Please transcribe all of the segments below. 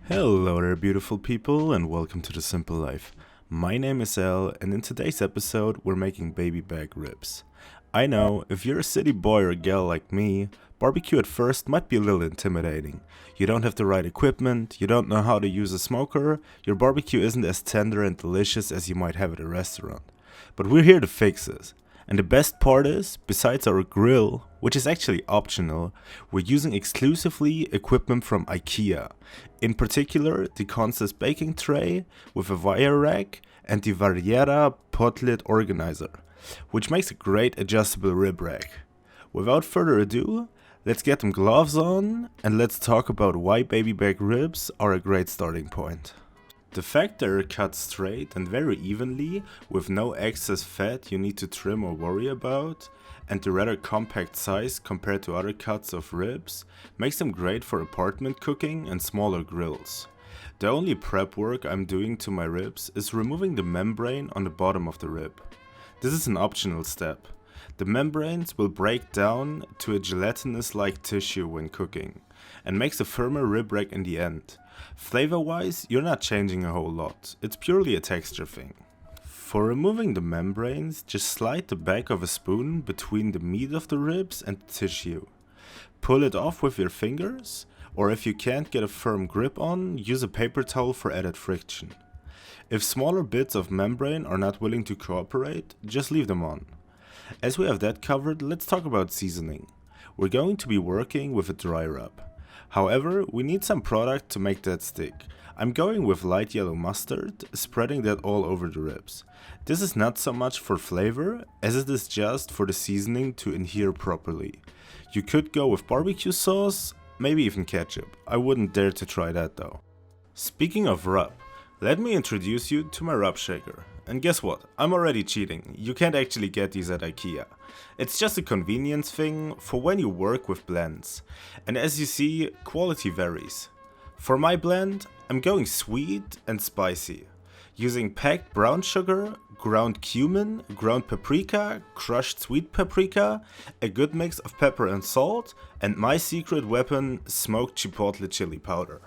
Hello there, beautiful people, and welcome to The Simple Life. My name is El, and in today's episode, we're making baby back ribs. I know, if you're a city boy or gal like me, barbecue at first might be a little intimidating. You don't have the right equipment, you don't know how to use a smoker, your barbecue isn't as tender and delicious as you might have at a restaurant. But we're here to fix this. And the best part is, besides our grill, which is actually optional, we're using exclusively equipment from Ikea. In particular, the Consus baking tray with a wire rack and the Variera pot lid organizer, which makes a great adjustable rib rack. Without further ado, let's get them gloves on and let's talk about why baby back ribs are a great starting point. The fact they're cut straight and very evenly, with no excess fat you need to trim or worry about, and the rather compact size compared to other cuts of ribs, makes them great for apartment cooking and smaller grills. The only prep work I'm doing to my ribs is removing the membrane on the bottom of the rib. This is an optional step. The membranes will break down to a gelatinous-like tissue when cooking, and makes a firmer rib rack in the end. Flavor-wise, you're not changing a whole lot, it's purely a texture thing. For removing the membranes, just slide the back of a spoon between the meat of the ribs and the tissue. Pull it off with your fingers, or if you can't get a firm grip on, use a paper towel for added friction. If smaller bits of membrane are not willing to cooperate, just leave them on. As we have that covered, let's talk about seasoning. We're going to be working with a dry rub. However, we need some product to make that stick. I'm going with light yellow mustard, spreading that all over the ribs. This is not so much for flavor, as it is just for the seasoning to adhere properly. You could go with barbecue sauce, maybe even ketchup. I wouldn't dare to try that though. Speaking of rub, let me introduce you to my rub shaker. And guess what? I'm already cheating. You can't actually get these at Ikea. It's just a convenience thing for when you work with blends. And as you see, quality varies. For my blend, I'm going sweet and spicy. Using packed brown sugar, ground cumin, ground paprika, crushed sweet paprika, a good mix of pepper and salt, and my secret weapon, smoked chipotle chili powder.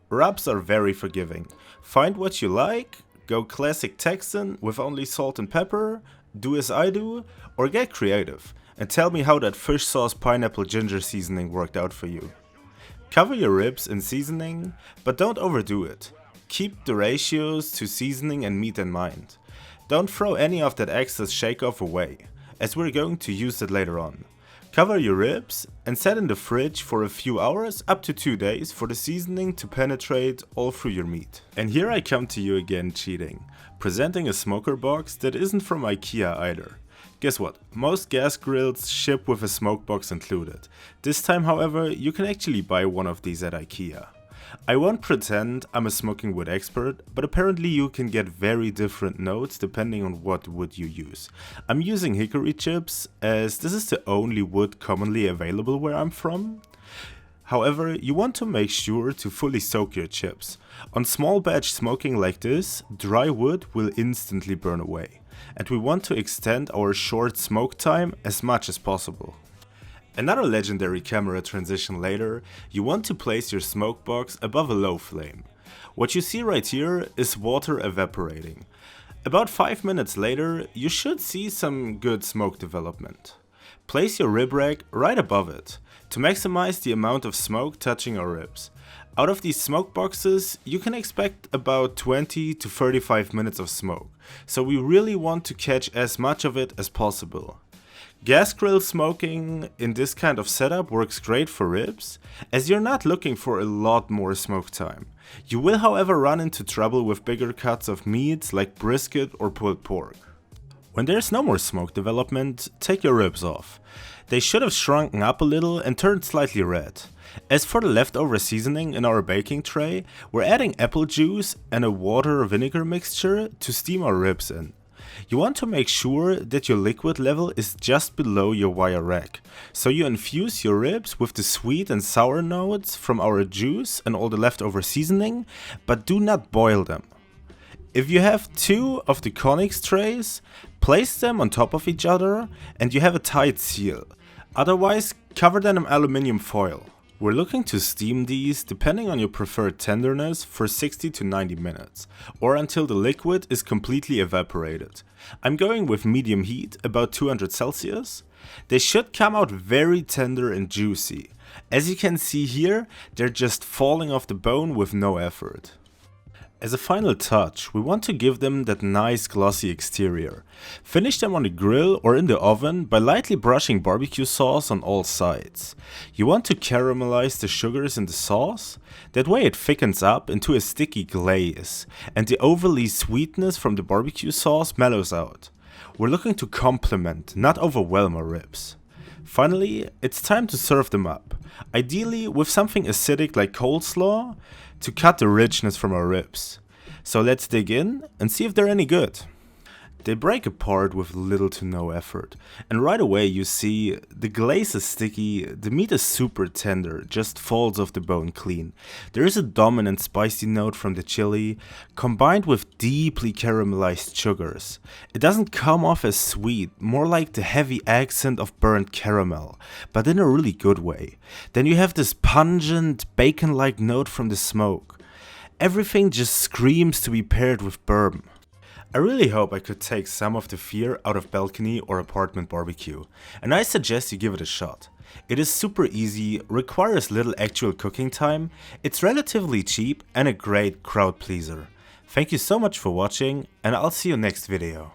Rubs are very forgiving. Find what you like. Go classic Texan with only salt and pepper, do as I do, or get creative and tell me how that fish sauce pineapple ginger seasoning worked out for you. Cover your ribs in seasoning, but don't overdo it. Keep the ratios to seasoning and meat in mind. Don't throw any of that excess shake-off away, as we're going to use it later on. Cover your ribs and set in the fridge for a few hours up to 2 days for the seasoning to penetrate all through your meat. And here I come to you again cheating, presenting a smoker box that isn't from Ikea either. Guess what? Most gas grills ship with a smoke box included. This time, however, you can actually buy one of these at Ikea. I won't pretend I'm a smoking wood expert, but apparently you can get very different notes depending on what wood you use. I'm using hickory chips, as this is the only wood commonly available where I'm from. However, you want to make sure to fully soak your chips. On small batch smoking like this, dry wood will instantly burn away, and we want to extend our short smoke time as much as possible. Another legendary camera transition later, you want to place your smoke box above a low flame. What you see right here is water evaporating. About 5 minutes later, you should see some good smoke development. Place your rib rack right above it, to maximize the amount of smoke touching our ribs. Out of these smoke boxes, you can expect about 20 to 35 minutes of smoke, so we really want to catch as much of it as possible. Gas grill smoking in this kind of setup works great for ribs, as you're not looking for a lot more smoke time. You will however run into trouble with bigger cuts of meats like brisket or pulled pork. When there's no more smoke development, take your ribs off. They should have shrunken up a little and turned slightly red. As for the leftover seasoning in our baking tray, we're adding apple juice and a water-vinegar mixture to steam our ribs in. You want to make sure that your liquid level is just below your wire rack, so you infuse your ribs with the sweet and sour notes from our juice and all the leftover seasoning, but do not boil them. If you have 2 of the Conix trays, place them on top of each other and you have a tight seal. Otherwise, cover them in aluminium foil. We're looking to steam these, depending on your preferred tenderness, for 60 to 90 minutes, or until the liquid is completely evaporated. I'm going with medium heat, about 200 Celsius. They should come out very tender and juicy. As you can see here, they're just falling off the bone with no effort. As a final touch, we want to give them that nice glossy exterior. Finish them on the grill or in the oven by lightly brushing barbecue sauce on all sides. You want to caramelize the sugars in the sauce. That way it thickens up into a sticky glaze, and the overly sweetness from the barbecue sauce mellows out. We're looking to complement, not overwhelm our ribs. Finally, it's time to serve them up, ideally with something acidic like coleslaw to cut the richness from our ribs. So let's dig in and see if they're any good. They break apart with little to no effort, and right away you see the glaze is sticky, the meat is super tender, just falls off the bone clean. There is a dominant spicy note from the chili, combined with deeply caramelized sugars. It doesn't come off as sweet, more like the heavy accent of burnt caramel, but in a really good way. Then you have this pungent, bacon-like note from the smoke. Everything just screams to be paired with bourbon. I really hope I could take some of the fear out of balcony or apartment barbecue, and I suggest you give it a shot. It is super easy, requires little actual cooking time, it's relatively cheap and a great crowd pleaser. Thank you so much for watching, and I'll see you next video.